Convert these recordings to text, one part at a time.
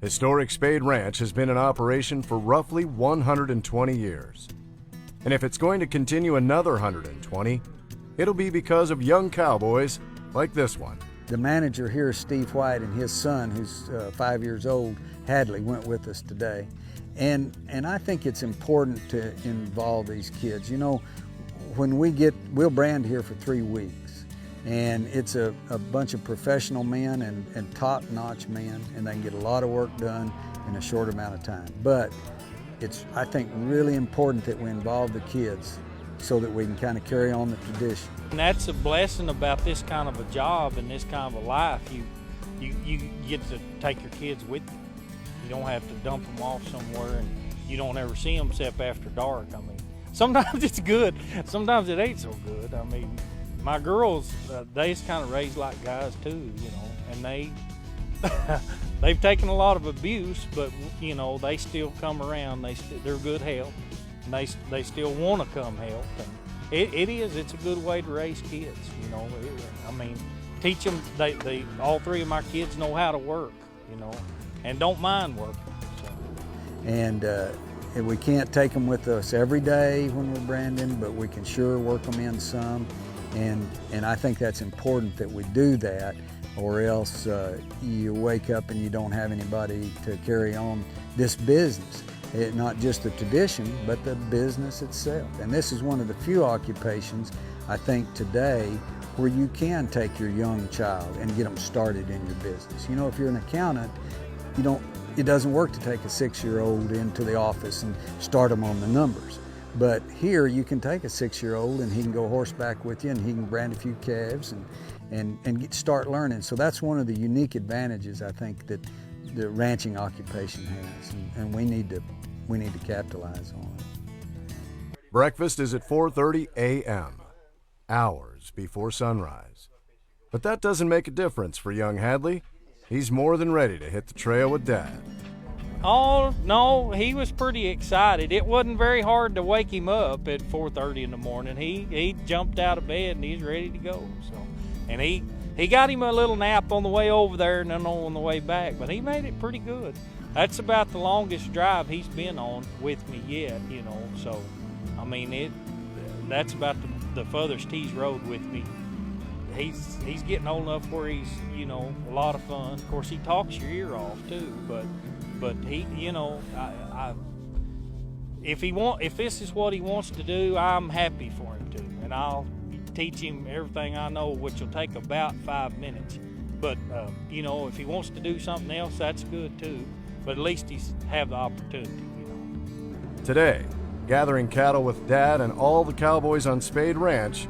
Historic Spade Ranch has been in operation for roughly 120 years. And if it's going to continue another 120, it'll be because of young cowboys like this one. The manager here is Steve White, and his son, who's 5 years old, Hadley, went with us today. And I think it's important to involve these kids. You know, when we'll brand here for 3 weeks, and it's a bunch of professional men and top-notch men, and they can get a lot of work done in a short amount of time. But it's, I think, really important that we involve the kids so that we can kind of carry on the tradition. And that's a blessing about this kind of a job and this kind of a life. You get to take your kids with you. You don't have to dump them off somewhere, and you don't ever see them except after dark. I mean, sometimes it's good, sometimes it ain't so good. I mean, my girls, they's kind of raised like guys too, you know, and they've taken a lot of abuse, but you know, they still come around. They're good help, and they still want to come help. And it's a good way to raise kids, you know. I mean, teach them. All 3 of my kids know how to work, you know, and don't mind working. So. And we can't take them with us every day when we're branding, but we can sure work them in some. And I think that's important that we do that, or else you wake up and you don't have anybody to carry on this business. Not just the tradition, but the business itself. And this is one of the few occupations, I think, today where you can take your young child and get them started in your business. You know, if you're an accountant, it doesn't work to take a 6-year-old into the office and start them on the numbers. But here you can take a 6-year-old and he can go horseback with you, and he can brand a few calves and start learning. So that's one of the unique advantages, I think, that the ranching occupation has, and we need to capitalize on it. Breakfast is at 4:30 a.m., hours before sunrise. But that doesn't make a difference for young Hadley. He's more than ready to hit the trail with Dad. Oh, no, he was pretty excited. It wasn't very hard to wake him up at 4:30 in the morning. He jumped out of bed and he's ready to go. So, and he got him a little nap on the way over there and then on the way back, but he made it pretty good. That's about the longest drive he's been on with me yet, you know. So, I mean, that's about the furthest he's rode with me. He's getting old enough where he's, you know, a lot of fun. Of course, he talks your ear off too, but he, you know, if this is what he wants to do, I'm happy for him to, and I'll teach him everything I know, which will take about 5 minutes. But you know, if he wants to do something else, that's good too. But at least he's have the opportunity, you know. Today, gathering cattle with Dad and all the cowboys on Spade Ranch,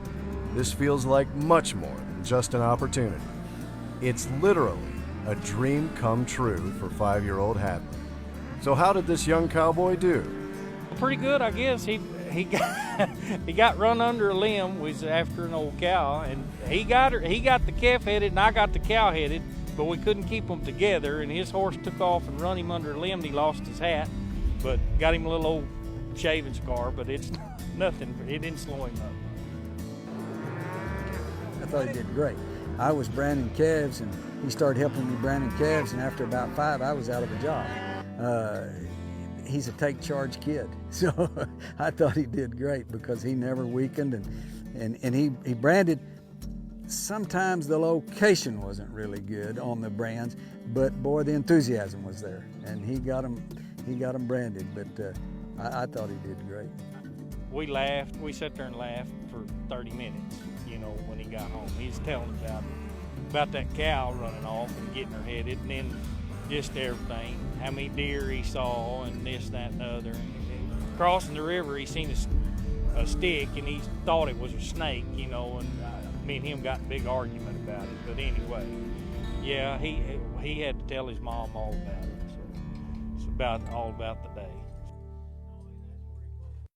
this feels like much more than just an opportunity. It's literally a dream come true for 5-year-old Hadley. So how did this young cowboy do? Pretty good, I guess. He got run under a limb, was after an old cow, and he got the calf headed and I got the cow headed, but we couldn't keep them together, and his horse took off and run him under a limb, and he lost his hat, but got him a little old shaving scar, but it's nothing, it didn't slow him up. I thought he did great. I was branding calves, and he started helping me branding calves, and after about 5, I was out of a job. He's a take charge kid, so I thought he did great because he never weakened, and he branded. Sometimes the location wasn't really good on the brands, but boy, the enthusiasm was there, and he got them branded. But I thought he did great. We laughed. We sat there and laughed for 30 minutes. You know, when he got home, he was telling about that cow running off and getting her headed, and then just everything, how many deer he saw, and this, that, and the other. And crossing the river, he seen a stick, and he thought it was a snake, you know, and me and him got a big argument about it. But anyway, yeah, he had to tell his mom all about it. So it's all about the day.